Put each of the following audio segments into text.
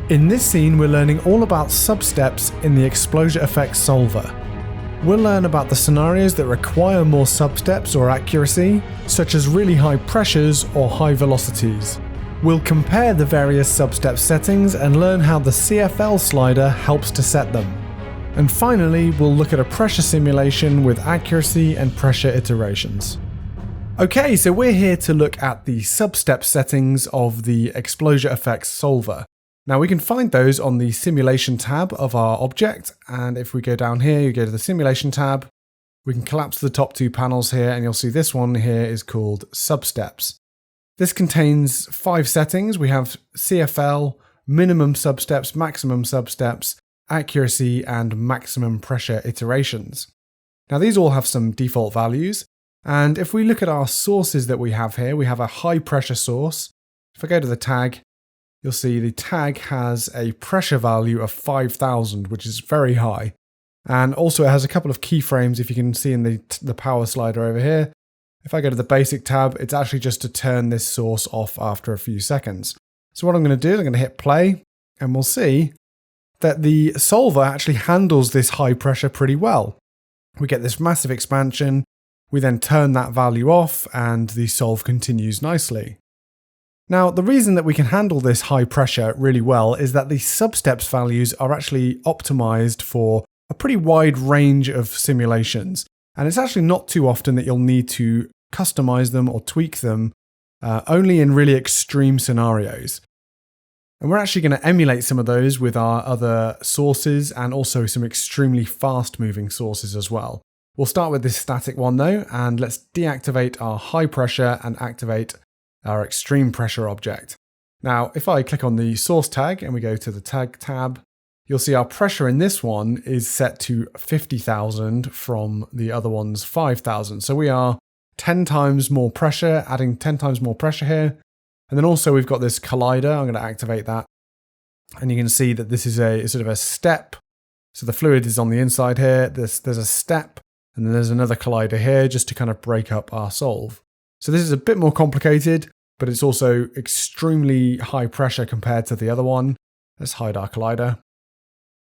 In this scene, we're learning all about substeps in the ExplosiaFX solver. We'll learn about the scenarios that require more substeps or accuracy, such as really high pressures or high velocities. We'll compare the various substep settings and learn how the CFL slider helps to set them. And finally, we'll look at a pressure simulation with accuracy and pressure iterations. Okay, so we're here to look at the substep settings of the ExplosiaFX solver. Now we can find those on the simulation tab of our object, and if we go down here, you go to the simulation tab, we can collapse the top two panels here, and you'll see this one here is called Substeps. This contains 5 settings. We have CFL, minimum substeps, maximum substeps, accuracy, and maximum pressure iterations. Now these all have some default values, and if we look at our sources that we have here, we have a high pressure source. If I go to the tag, you'll see the tag has a pressure value of 5,000, which is very high. And also it has a couple of keyframes, if you can see in the power slider over here. If I go to the basic tab, it's actually just to turn this source off after a few seconds. So what I'm going to do is I'm going to hit play, and we'll see that the solver actually handles this high pressure pretty well. We get this massive expansion, we then turn that value off, and the solve continues nicely. Now, the reason that we can handle this high pressure really well is that the substeps values are actually optimized for a pretty wide range of simulations. And it's actually not too often that you'll need to customize them or tweak them, only in really extreme scenarios. And we're actually going to emulate some of those with our other sources and also some extremely fast moving sources as well. We'll start with this static one though, and let's deactivate our high pressure and activate our extreme pressure object. Now, if I click on the source tag and we go to the tag tab, you'll see our pressure in this one is set to 50,000 from the other one's 5,000. So we are 10 times more pressure, adding 10 times more pressure here. And then also we've got this collider. I'm going to activate that. And you can see that this is a sort of a step. So the fluid is on the inside here. There's a step, and then there's another collider here just to kind of break up our solve. So this is a bit more complicated, but it's also extremely high pressure compared to the other one. Let's hide our collider.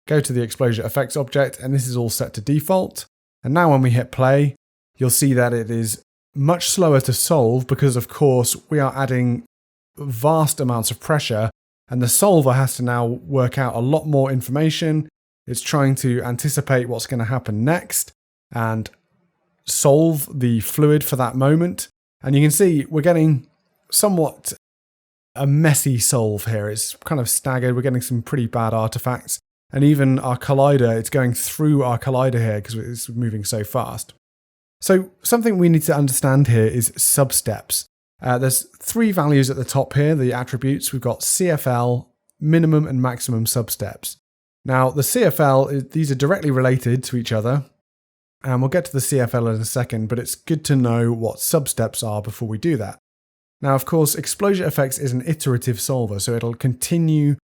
Go to the ExplosiaFX object, and this is all set to default. And now when we hit play, you'll see that it is much slower to solve because, of course, we are adding vast amounts of pressure, and the solver has to now work out a lot more information. It's trying to anticipate what's going to happen next and solve the fluid for that moment. And you can see we're getting somewhat a messy solve here. It's kind of staggered. We're getting some pretty bad artifacts. And even our collider, it's going through our collider here because it's moving so fast. So something we need to understand here is substeps. There's 3 values at the top here, the attributes. We've got CFL, minimum and maximum substeps. Now the CFL, these are directly related to each other. And we'll get to the CFL in a second, but it's good to know what substeps are before we do that. Now, of course, ExplosiaFX is an iterative solver, so it'll continue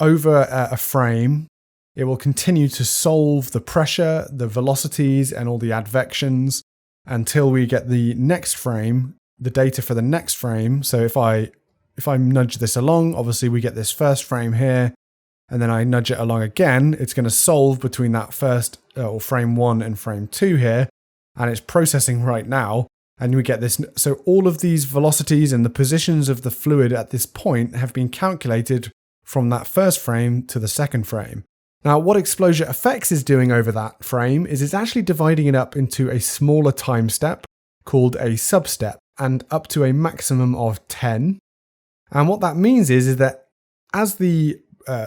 over a frame. It will continue to solve the pressure, the velocities, and all the advections until we get the next frame, the data for the next frame. So if I nudge this along, obviously we get this first frame here, and then I nudge it along again, it's going to solve between that first or frame 1 and frame 2 here, and it's processing right now, and we get this. So all of these velocities and the positions of the fluid at this point have been calculated from that first frame to the second frame. Now, what ExplosiaFX is doing over that frame is it's actually dividing it up into a smaller time step called a substep, and up to a maximum of 10. And what that means is that as the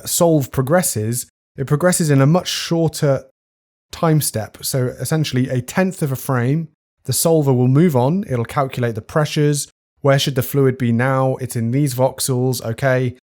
solve progresses, it progresses in a much shorter time step. So essentially a 10th of a frame, the solver will move on. It'll calculate the pressures. Where should the fluid be now? It's in these voxels. Okay,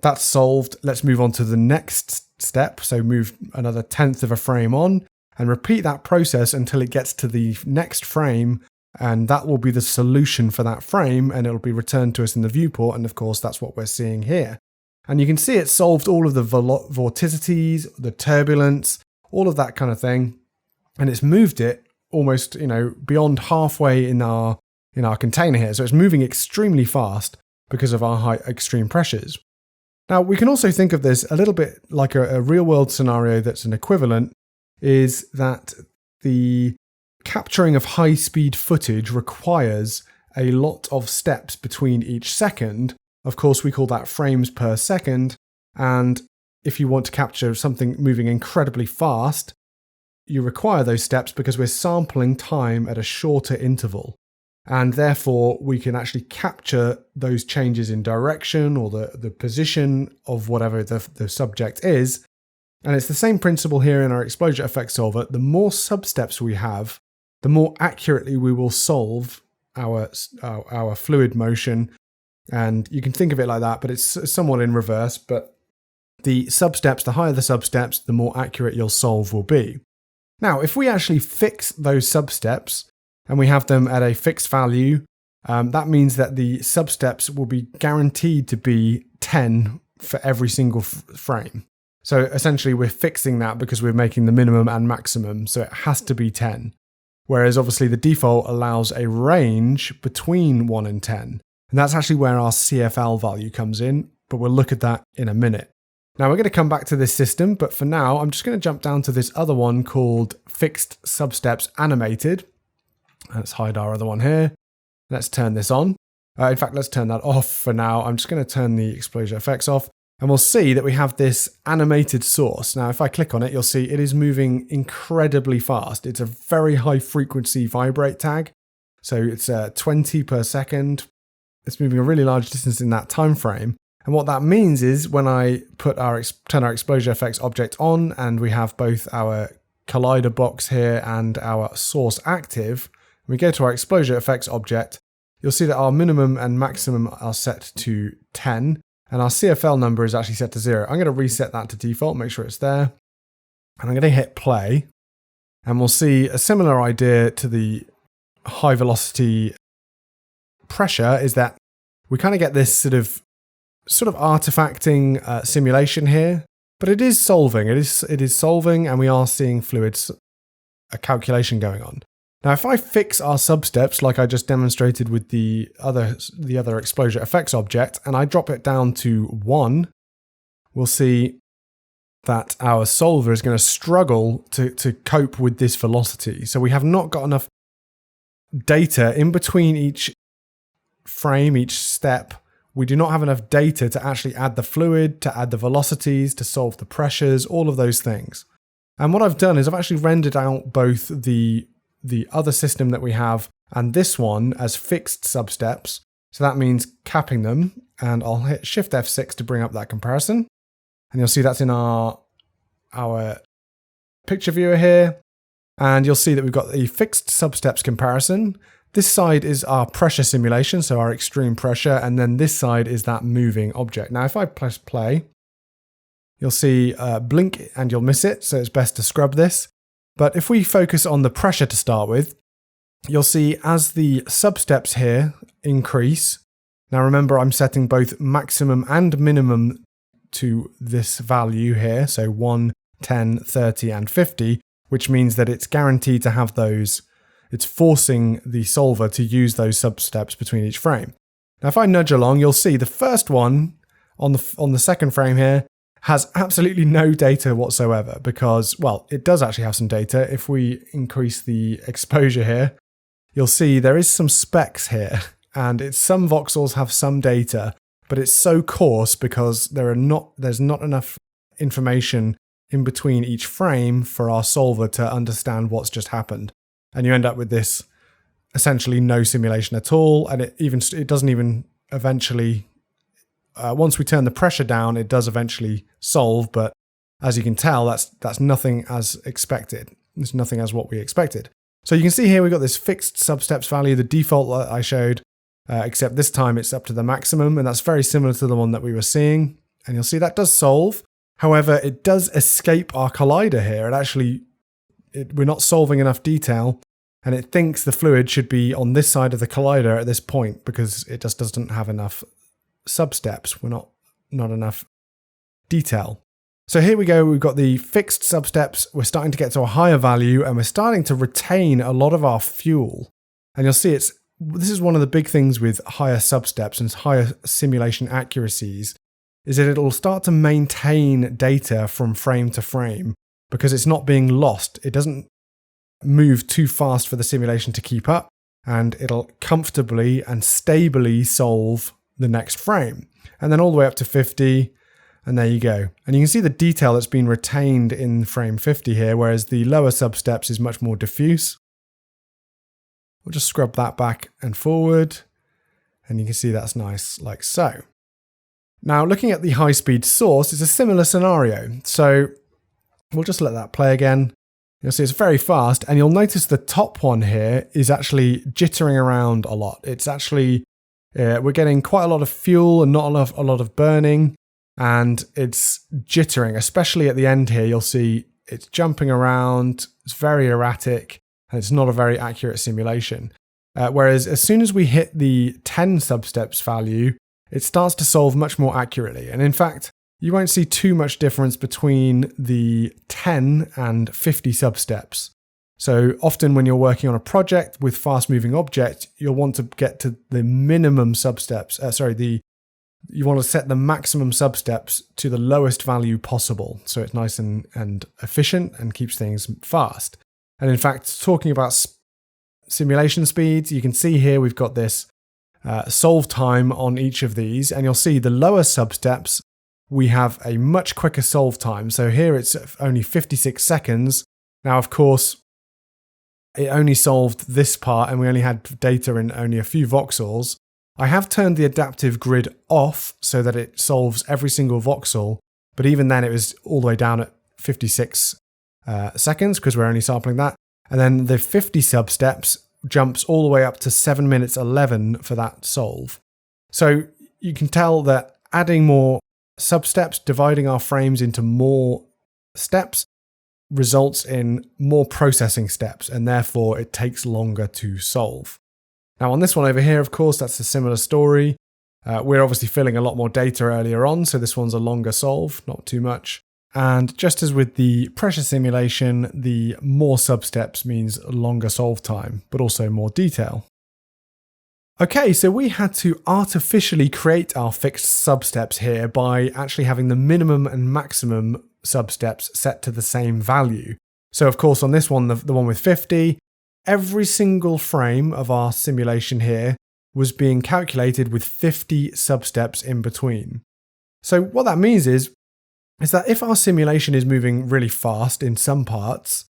that's solved. Let's move on to the next step. So move another 10th of a frame on and repeat that process until it gets to the next frame. And that will be the solution for that frame, and it'll be returned to us in the viewport. And of course, that's what we're seeing here. And you can see it solved all of the vorticities, the turbulence, all of that kind of thing. And it's moved it almost, beyond halfway in our container here. So it's moving extremely fast because of our high extreme pressures. Now, we can also think of this a little bit like a real-world scenario that's an equivalent, is that the capturing of high-speed footage requires a lot of steps between each second. Of course, we call that frames per second, and if you want to capture something moving incredibly fast, you require those steps because we're sampling time at a shorter interval. And therefore, we can actually capture those changes in direction or the position of whatever the subject is. And it's the same principle here in our ExplosiaFX solver. The more substeps we have, the more accurately we will solve our fluid motion. And you can think of it like that, but it's somewhat in reverse. But the substeps, the higher the substeps, the more accurate your solve will be. Now, if we actually fix those substeps and we have them at a fixed value, that means that the substeps will be guaranteed to be 10 for every single frame. So essentially we're fixing that because we're making the minimum and maximum, so it has to be 10. Whereas obviously the default allows a range between 1 and 10. And that's actually where our CFL value comes in, but we'll look at that in a minute. Now we're going to come back to this system, but for now I'm just going to jump down to this other one called Fixed Substeps Animated. Let's hide our other one here. Let's turn this on. In fact, let's turn that off for now. I'm just going to turn the ExplosiaFX off, and we'll see that we have this animated source. Now, if I click on it, you'll see it is moving incredibly fast. It's a very high frequency vibrate tag. So it's 20 per second. It's moving a really large distance in that time frame. And what that means is when I turn our ExplosiaFX object on and we have both our collider box here and our source active, we go to our ExplosiaFX object, you'll see that our minimum and maximum are set to 10 and our CFL number is actually set to 0. I'm going to reset that to default, make sure it's there. And I'm going to hit play and we'll see a similar idea to the high velocity pressure is that we kind of get this sort of artifacting simulation here, but it is solving. It is solving, and we are seeing fluids, a calculation going on. Now, if I fix our substeps like I just demonstrated with the other ExplosiaFX object, and I drop it down to 1, we'll see that our solver is going to struggle to cope with this velocity. So we have not got enough data in between each frame, each step. We do not have enough data to actually add the fluid, to add the velocities, to solve the pressures, all of those things. And what I've done is I've actually rendered out both the other system that we have and this one as fixed substeps. So that means capping them, and I'll hit Shift F6 to bring up that comparison. And you'll see that's in our picture viewer here. And you'll see that we've got the fixed substeps comparison. This side is our pressure simulation, so our extreme pressure, and then this side is that moving object. Now, if I press play, you'll see blink and you'll miss it, so it's best to scrub this. But if we focus on the pressure to start with, you'll see as the substeps here increase. Now remember, I'm setting both maximum and minimum to this value here, so 1, 10, 30, and 50, which means that it's guaranteed to have those. It's forcing the solver to use those substeps between each frame. Now, if I nudge along, you'll see the first one on the second frame here has absolutely no data whatsoever because, well, it does actually have some data. If we increase the exposure here, you'll see there is some specs here, and some voxels have some data, but it's so coarse because there's not enough information in between each frame for our solver to understand what's just happened. And you end up with this essentially no simulation at all. And it doesn't even eventually, once we turn the pressure down, it does eventually solve. But as you can tell, that's nothing as expected. It's nothing as what we expected. So you can see here, we've got this fixed substeps value, the default that I showed, except this time it's up to the maximum. And that's very similar to the one that we were seeing. And you'll see that does solve. However, it does escape our collider here. We're not solving enough detail, and it thinks the fluid should be on this side of the collider at this point because it just doesn't have enough substeps. We're not enough detail. So here we go. We've got the fixed substeps. We're starting to get to a higher value, and we're starting to retain a lot of our fuel. And you'll see this is one of the big things with higher substeps and higher simulation accuracies is that it'll start to maintain data from frame to frame because it's not being lost. It doesn't move too fast for the simulation to keep up, and it'll comfortably and stably solve the next frame. And then all the way up to 50, and there you go. And you can see the detail that's been retained in frame 50 here, whereas the lower substeps is much more diffuse. We'll just scrub that back and forward, and you can see that's nice like so. Now, looking at the high-speed source, it's a similar scenario. So we'll just let that play again. You'll see it's very fast, and you'll notice the top one here is actually jittering around a lot. It's actually, we're getting quite a lot of fuel and not a lot of burning, and it's jittering, especially at the end here. You'll see it's jumping around, it's very erratic, and it's not a very accurate simulation. Whereas as soon as we hit the 10 substeps value, it starts to solve much more accurately. And in fact, you won't see too much difference between the 10 and 50 substeps. So often when you're working on a project with fast-moving object, you'll want to get to the minimum substeps. You want to set the maximum substeps to the lowest value possible, so it's nice and efficient and keeps things fast. And in fact, talking about simulation speeds, you can see here we've got this solve time on each of these, and you'll see the lower substeps, we have a much quicker solve time. So here it's only 56 seconds. Now, of course, it only solved this part and we only had data in only a few voxels. I have turned the adaptive grid off so that it solves every single voxel, but even then it was all the way down at 56 seconds because we're only sampling that. And then the 50 substeps jumps all the way up to 7 minutes 11 for that solve. So you can tell that adding more substeps, dividing our frames into more steps, results in more processing steps, and therefore it takes longer to solve. Now on this one over here, of course, that's a similar story. We're obviously filling a lot more data earlier on, so this one's a longer solve, not too much. And just as with the pressure simulation, the more substeps means longer solve time, but also more detail. Okay, so we had to artificially create our fixed substeps here by actually having the minimum and maximum substeps set to the same value. So of course on this one, the one with 50, every single frame of our simulation here was being calculated with 50 substeps in between. So what that means is that if our simulation is moving really fast in some parts,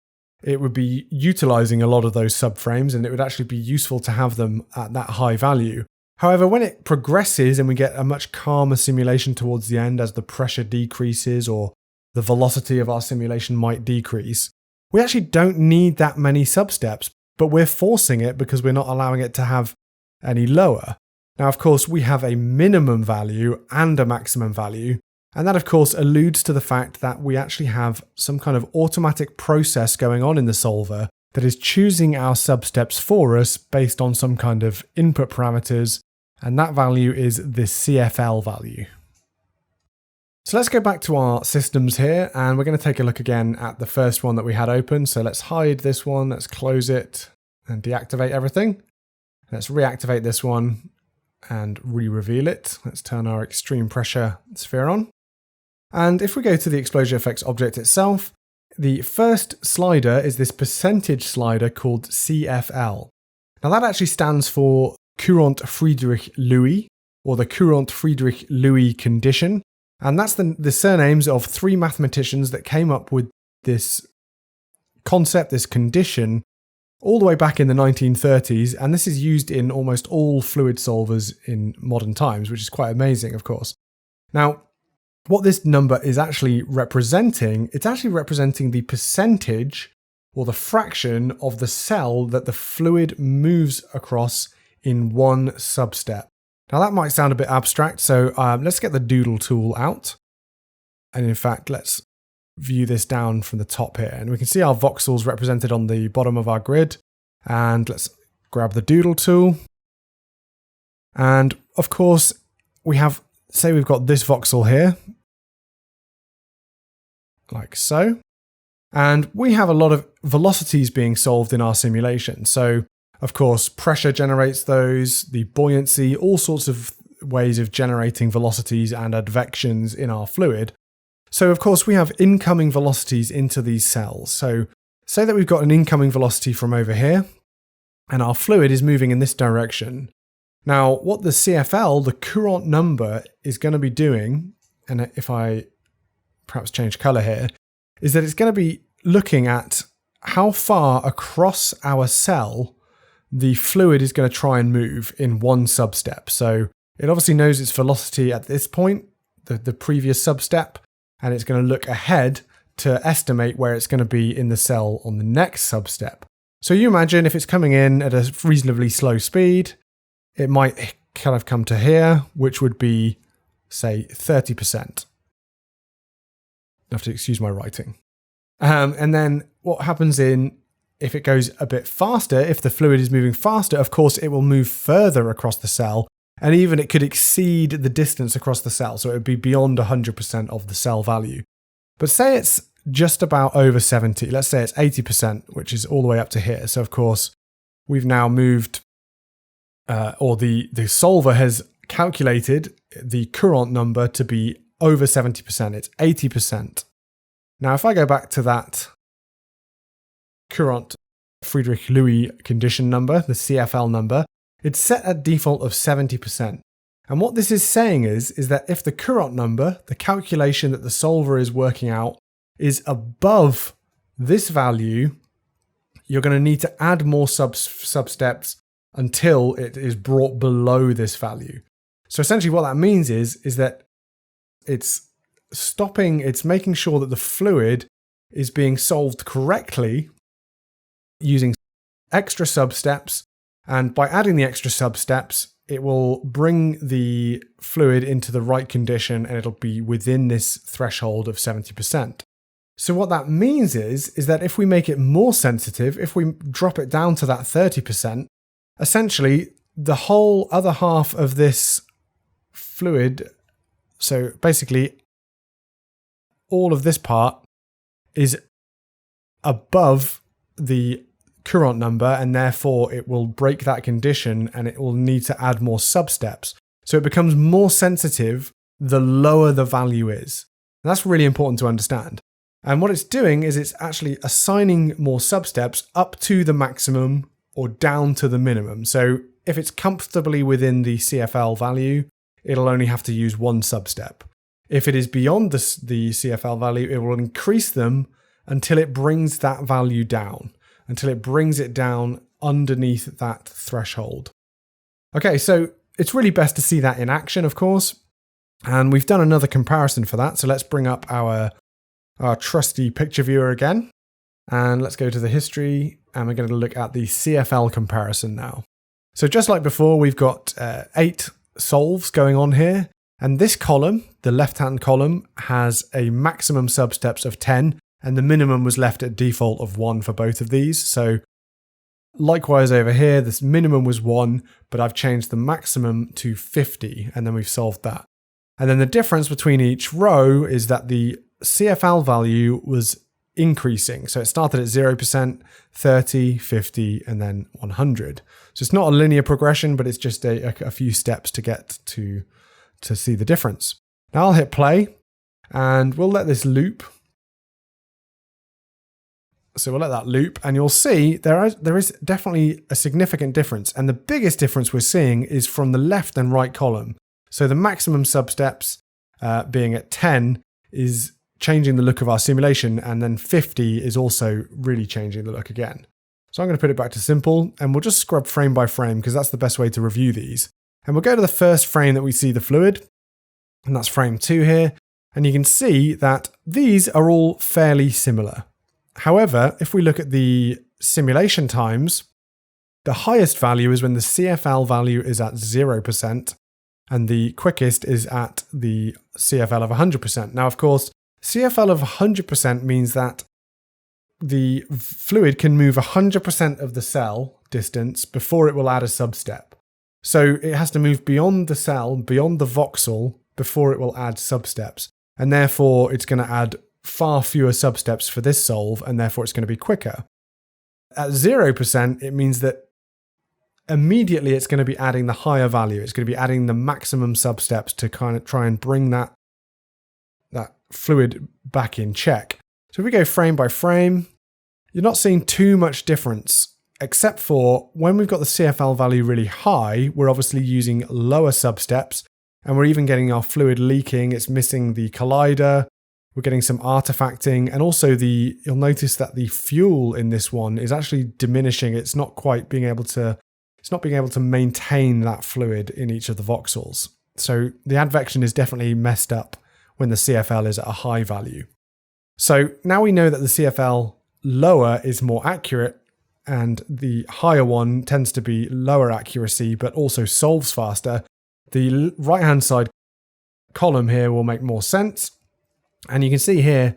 it would be utilizing a lot of those subframes and it would actually be useful to have them at that high value. However, when it progresses and we get a much calmer simulation towards the end as the pressure decreases or the velocity of our simulation might decrease, we actually don't need that many substeps, but we're forcing it because we're not allowing it to have any lower. Now, of course, we have a minimum value and a maximum value. And that, of course, alludes to the fact that we actually have some kind of automatic process going on in the solver that is choosing our substeps for us based on some kind of input parameters, and that value is the Cfl value. So let's go back to our systems here, and we're going to take a look again at the first one that we had open. So let's hide this one, let's close it and deactivate everything. Let's reactivate this one and re-reveal it. Let's turn our extreme pressure sphere on. And if we go to the ExplosiaFX object itself, the first slider is this percentage slider called Cfl. Now that actually stands for Courant Friedrich Louis, or the Courant Friedrich Louis condition. And that's the surnames of three mathematicians that came up with this concept, this condition, all the way back in the 1930s. And this is used in almost all fluid solvers in modern times, which is quite amazing, of course. Now, what this number is actually representing, it's actually representing the percentage or the fraction of the cell that the fluid moves across in one substep. Now that might sound a bit abstract, so let's get the Doodle Tool out. And in fact, let's view this down from the top here. And we can see our voxels represented on the bottom of our grid. And let's grab the Doodle Tool. And of course, we have, say we've got this voxel here, like so. And we have a lot of velocities being solved in our simulation. So of course, pressure generates those, the buoyancy, all sorts of ways of generating velocities and advections in our fluid. So of course we have incoming velocities into these cells. So say that we've got an incoming velocity from over here, and our fluid is moving in this direction. Now what the CFL, the Courant number, is going to be doing, and if I perhaps change color here, is that it's going to be looking at how far across our cell the fluid is going to try and move in one substep. So it obviously knows its velocity at this point, the previous substep, and it's going to look ahead to estimate where it's going to be in the cell on the next substep. So you imagine if it's coming in at a reasonably slow speed, it might kind of come to here, which would be, say, 30%. I have to excuse my writing. And then what happens if it goes a bit faster, if the fluid is moving faster, of course, it will move further across the cell, and even it could exceed the distance across the cell. So it would be beyond 100% of the cell value. But say it's just about over 70. Let's say it's 80%, which is all the way up to here. So of course, we've now moved, or the solver has calculated the Courant number to be over 70%. It's 80%. Now, if I go back to that Courant Friedrich Louis condition number, the CFL number, it's set at default of 70%. And what this is saying is that if the Courant number, the calculation that the solver is working out, is above this value, you're going to need to add more substeps until it is brought below this value. So essentially what that means is that it's making sure that the fluid is being solved correctly using extra substeps, and by adding the extra substeps, it will bring the fluid into the right condition and it'll be within this threshold of 70%. So what that means is that if we make it more sensitive, if we drop it down to that 30%, essentially the whole other half of this fluid, so basically all of this part, is above the Courant number, and therefore it will break that condition and it will need to add more substeps. So it becomes more sensitive the lower the value is. And that's really important to understand. And what it's doing is it's actually assigning more substeps up to the maximum or down to the minimum. So if it's comfortably within the CFL value, it'll only have to use one substep. If it is beyond the CFL value, it will increase them until it brings that value down, until it brings it down underneath that threshold. Okay, so it's really best to see that in action, of course. And we've done another comparison for that. So let's bring up our trusty picture viewer again. And let's go to the history, and we're going to look at the Cfl comparison now. So just like before, we've got 8 solves going on here. And this column, the left-hand column, has a maximum substeps of 10, and the minimum was left at default of 1 for both of these. So likewise over here, this minimum was 1, but I've changed the maximum to 50, and then we've solved that. And then the difference between each row is that the CFL value was increasing. So it started at 0%, 30, 50, and then 100. So it's not a linear progression, but it's just a few steps to get to see the difference. Now I'll hit play, and we'll let this loop. So we'll let that loop, and you'll see there is definitely a significant difference. And the biggest difference we're seeing is from the left and right column. So the maximum substeps being at 10 is changing the look of our simulation, and then 50 is also really changing the look again. So I'm going to put it back to simple, and we'll just scrub frame by frame because that's the best way to review these. And we'll go to the first frame that we see the fluid, and that's frame 2 here. And you can see that these are all fairly similar. However, if we look at the simulation times, the highest value is when the CFL value is at 0%, and the quickest is at the CFL of 100%. Now, of course, CFL of 100% means that the fluid can move 100% of the cell distance before it will add a substep. So it has to move beyond the cell, beyond the voxel, before it will add substeps. And therefore, it's going to add far fewer substeps for this solve, and therefore it's going to be quicker. At 0%, it means that immediately it's going to be adding the higher value. It's going to be adding the maximum substeps to kind of try and bring that fluid back in check. So if we go frame by frame, you're not seeing too much difference, except for when we've got the CFL value really high, we're obviously using lower substeps, and we're even getting our fluid leaking. It's missing the collider. We're getting some artifacting, and also you'll notice that the fuel in this one is actually diminishing. It's not being able to maintain that fluid in each of the voxels. So the advection is definitely messed up when the CFL is at a high value. So now we know that the CFL lower is more accurate, and the higher one tends to be lower accuracy, but also solves faster. The right-hand side column here will make more sense. And you can see here,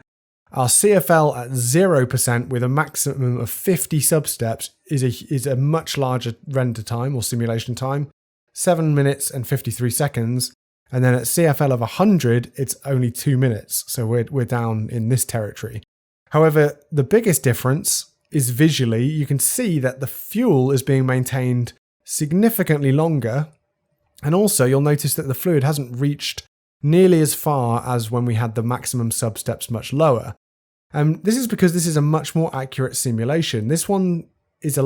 our CFL at 0% with a maximum of 50 substeps is a much larger render time or simulation time, 7 minutes and 53 seconds. And then at CFL of 100, it's only 2 minutes. So we're down in this territory. However, the biggest difference is visually. You can see that the fuel is being maintained significantly longer. And also you'll notice that the fluid hasn't reached nearly as far as when we had the maximum substeps much lower. This is because this is a much more accurate simulation. This one is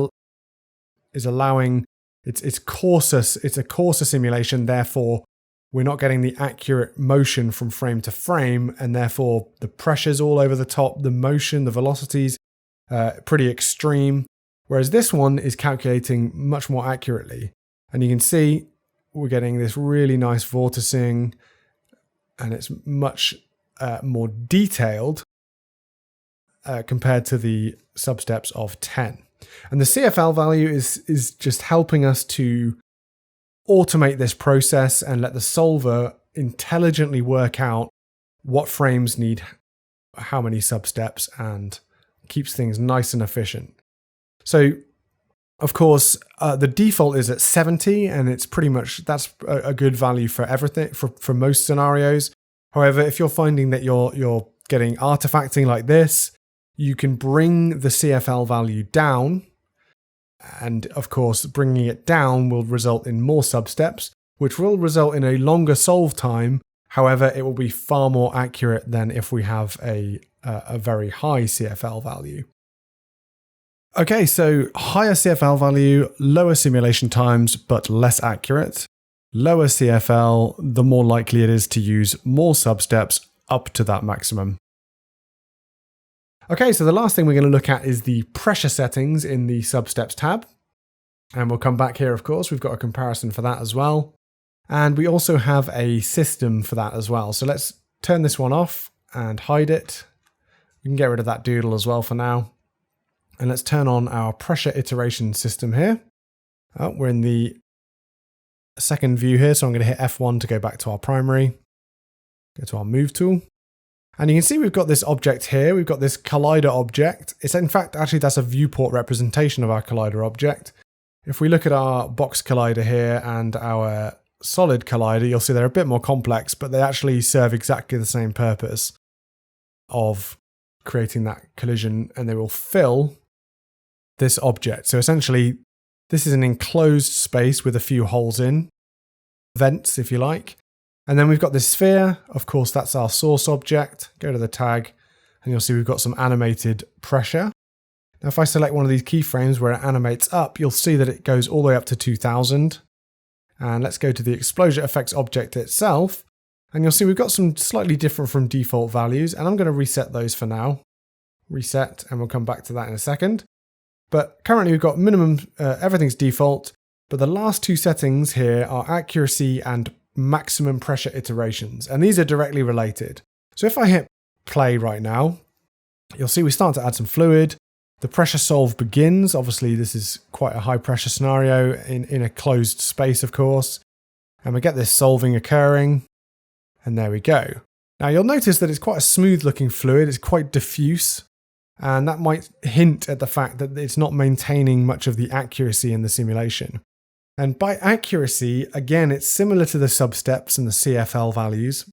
allowing, it's coarser simulation, therefore we're not getting the accurate motion from frame to frame, and therefore the pressure's all over the top, the motion, the velocities, pretty extreme. Whereas this one is calculating much more accurately. And you can see we're getting this really nice vorticing, and it's much more detailed compared to the substeps of 10. And the CFL value is just helping us to automate this process and let the solver intelligently work out what frames need how many substeps, and keeps things nice and efficient. So of course, the default is at 70, and it's pretty much, that's a good value for everything, for most scenarios. However, if you're finding that you're getting artifacting like this, you can bring the CFL value down. And of course, bringing it down will result in more substeps, which will result in a longer solve time. However, it will be far more accurate than if we have a very high CFL value. Okay, so higher CFL value, lower simulation times, but less accurate. Lower CFL, the more likely it is to use more substeps up to that maximum. Okay, so the last thing we're going to look at is the pressure settings in the Substeps tab. And we'll come back here, of course. We've got a comparison for that as well. And we also have a system for that as well. So let's turn this one off and hide it. We can get rid of that doodle as well for now. And let's turn on our pressure iteration system here. We're in the second view here, so I'm going to hit F1 to go back to our primary. Go to our move tool. And you can see we've got this object here. We've got this collider object. It's in fact, actually, that's a viewport representation of our collider object. If we look at our box collider here and our solid collider, you'll see they're a bit more complex, but they actually serve exactly the same purpose of creating that collision, and they will fill this object. So essentially, this is an enclosed space with a few holes in, vents if you like. And then we've got this sphere. Of course, that's our source object. Go to the tag and you'll see we've got some animated pressure. Now, if I select one of these keyframes where it animates up, you'll see that it goes all the way up to 2000. And let's go to the ExplosiaFX object itself. And you'll see we've got some slightly different from default values. And I'm going to reset those for now. Reset, and we'll come back to that in a second. But currently we've got minimum, everything's default. But the last two settings here are accuracy and maximum pressure iterations, and these are directly related. So if I hit play right now, you'll see we start to add some fluid. The pressure solve begins. Obviously, this is quite a high pressure scenario in a closed space, of course. And we get this solving occurring, and there we go. Now you'll notice that it's quite a smooth looking fluid. It's quite diffuse, and that might hint at the fact that it's not maintaining much of the accuracy in the simulation. And by accuracy, again, it's similar to the substeps and the CFL values.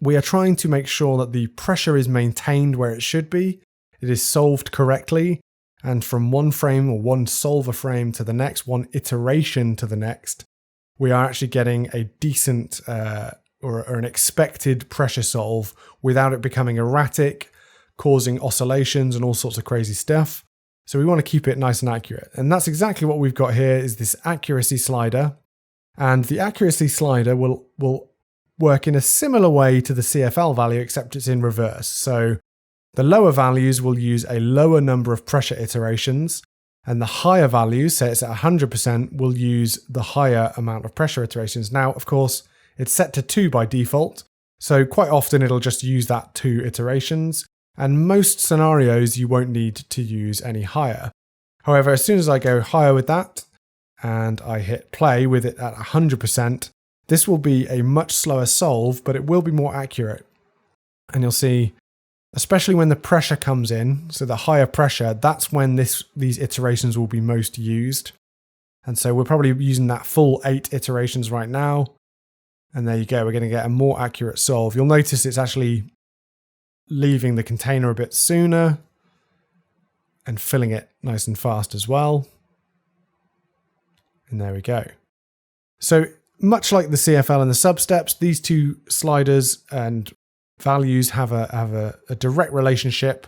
We are trying to make sure that the pressure is maintained where it should be, it is solved correctly, And from one frame or one solver frame to the next, one iteration to the next, we are actually getting a decent or an expected pressure solve without it becoming erratic, causing oscillations and all sorts of crazy stuff. So we want to keep it nice and accurate. And that's exactly what we've got here, is this accuracy slider. And the accuracy slider will work in a similar way to the CFL value, except it's in reverse. So the lower values will use a lower number of pressure iterations, and the higher values, say it's at 100%, will use the higher amount of pressure iterations. Now, of course, it's set to 2 by default, so quite often it'll just use that 2 iterations, and most scenarios you won't need to use any higher. However, as soon as I go higher with that, and I hit play with it at 100%, this will be a much slower solve, but it will be more accurate. And you'll see, especially when the pressure comes in, so the higher pressure, that's when these iterations will be most used. And so we're probably using that full 8 iterations right now. And there you go, we're going to get a more accurate solve. You'll notice it's actually leaving the container a bit sooner and filling it nice and fast as well. And there we go. So much like the CFL and the Substeps, these two sliders and values have a direct relationship,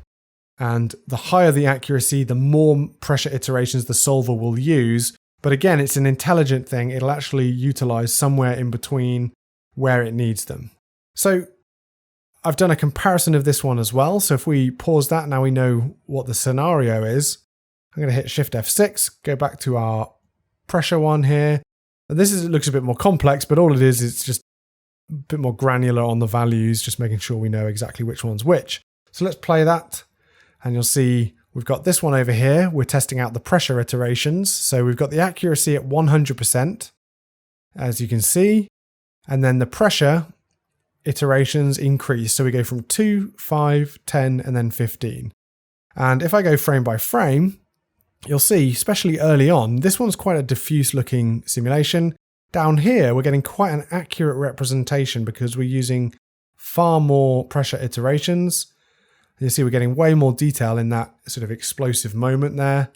and the higher the accuracy, the more pressure iterations the solver will use. But again, it's an intelligent thing. It'll actually utilize somewhere in between where it needs them. So I've done a comparison of this one as well. So if we pause that, now we know what the scenario is. I'm going to hit Shift F6, go back to our pressure one here. And looks a bit more complex, but all it is, it's just a bit more granular on the values, just making sure we know exactly which one's which. So let's play that, and you'll see we've got this one over here. We're testing out the pressure iterations. So we've got the accuracy at 100%, as you can see, and then the pressure iterations increase. So we go from 2, 5, 10, and then 15. And if I go frame by frame, you'll see, especially early on, this one's quite a diffuse looking simulation. Down here, we're getting quite an accurate representation because we're using far more pressure iterations. You see we're getting way more detail in that sort of explosive moment there.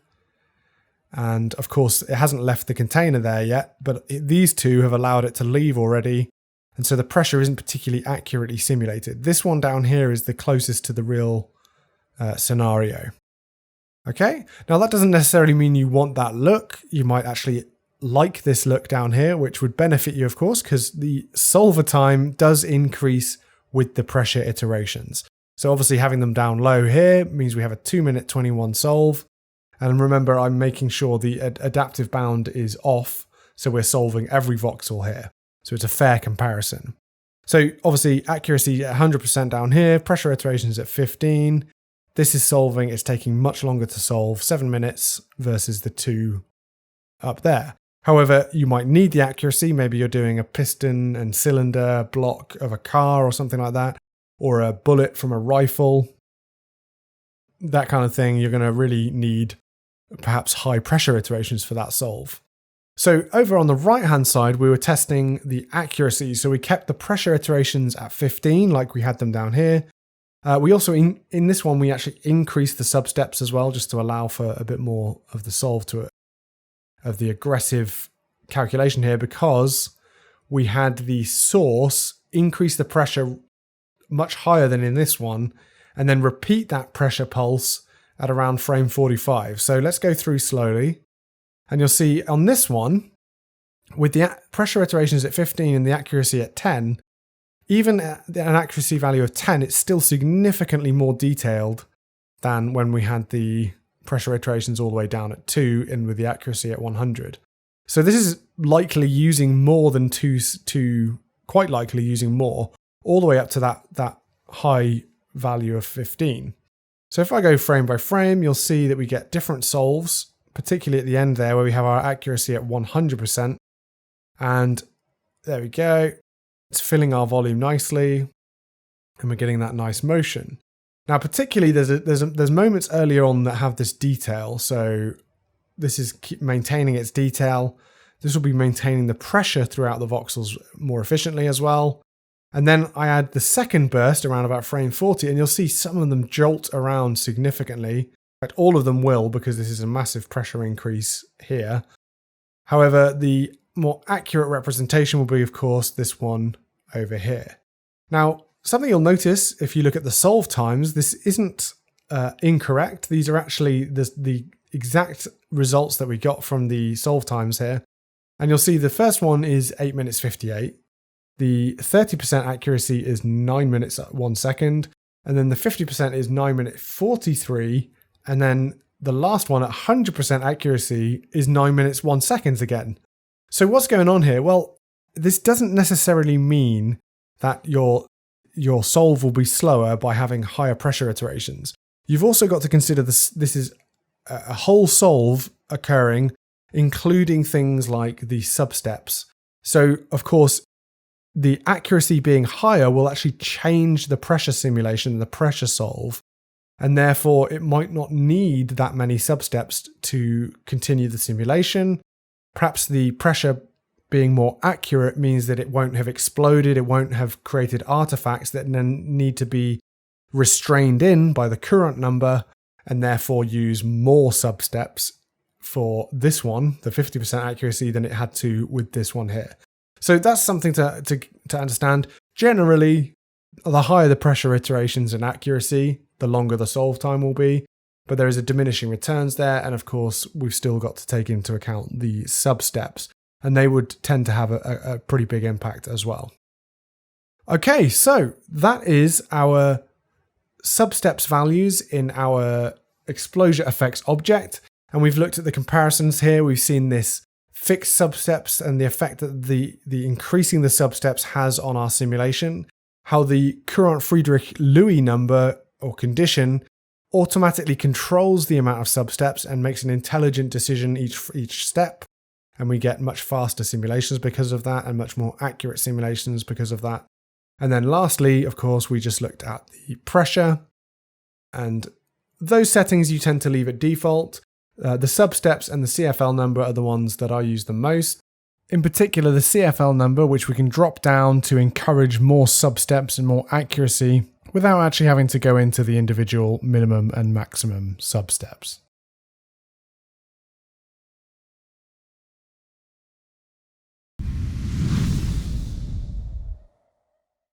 And of course, it hasn't left the container there yet, but these two have allowed it to leave already. And so the pressure isn't particularly accurately simulated. This one down here is the closest to the real scenario. Okay, now that doesn't necessarily mean you want that look. You might actually like this look down here, which would benefit you, of course, because the solver time does increase with the pressure iterations. So obviously having them down low here means we have a 2-minute 21 solve. And remember, I'm making sure the adaptive bound is off, so we're solving every voxel here. So it's a fair comparison. So obviously accuracy at 100% down here, pressure iterations at 15. This is solving, it's taking much longer to solve, 7 minutes versus the 2 up there. However, you might need the accuracy. Maybe you're doing a piston and cylinder block of a car or something like that, or a bullet from a rifle. That kind of thing, you're going to really need perhaps high pressure iterations for that solve. So over on the right-hand side, we were testing the accuracy. So we kept the pressure iterations at 15, like we had them down here. We also, in this one, we actually increased the substeps as well, just to allow for a bit more of the solve to it, of the aggressive calculation here, because we had the source increase the pressure much higher than in this one, and then repeat that pressure pulse at around frame 45. So let's go through slowly. And you'll see on this one, with the pressure iterations at 15 and the accuracy at 10, even at an accuracy value of 10, it's still significantly more detailed than when we had the pressure iterations all the way down at 2 and with the accuracy at 100. So this is likely using more than quite likely using more, all the way up to that high value of 15. So if I go frame by frame, you'll see that we get different solves, particularly at the end there where we have our accuracy at 100%. And there we go. It's filling our volume nicely, and we're getting that nice motion. Now, particularly there's moments earlier on that have this detail. So this is maintaining its detail. This will be maintaining the pressure throughout the voxels more efficiently as well. And then I add the second burst around about frame 40, and you'll see some of them jolt around significantly. In fact, all of them will, because this is a massive pressure increase here. However, the more accurate representation will be, of course, this one over here. Now, something you'll notice if you look at the solve times, this isn't incorrect. These are actually the exact results that we got from the solve times here. And you'll see the first one is 8 minutes 58. The 30% accuracy is 9 minutes 1 second. And then the 50% is 9 minutes 43. And then the last one at 100% accuracy is 9 minutes 1 second again. So what's going on here? Well, this doesn't necessarily mean that your solve will be slower by having higher pressure iterations. You've also got to consider this is a whole solve occurring, including things like the substeps. So, of course, the accuracy being higher will actually change the pressure simulation, the pressure solve, and therefore it might not need that many substeps to continue the simulation. Perhaps the pressure being more accurate means that it won't have exploded, it won't have created artifacts that then need to be restrained in by the current number, and therefore use more substeps for this one, the 50% accuracy, than it had to with this one here. So that's something to understand. Generally, the higher the pressure iterations and accuracy, the longer the solve time will be, but there is a diminishing returns there, and of course we've still got to take into account the substeps, and they would tend to have a pretty big impact as well. Okay, so that is our substeps values in our ExplosiaFX object, and we've looked at the comparisons here. We've seen this fixed substeps and the effect that the increasing the substeps has on our simulation, how the Courant Friedrich-Lewis number or condition automatically controls the amount of substeps and makes an intelligent decision each step, and we get much faster simulations because of that and much more accurate simulations because of that. And then lastly, of course, we just looked at the pressure, and those settings you tend to leave at default. The substeps and the CFL number are the ones that I use the most. In particular, the CFL number, which we can drop down to encourage more substeps and more accuracy without actually having to go into the individual minimum and maximum substeps.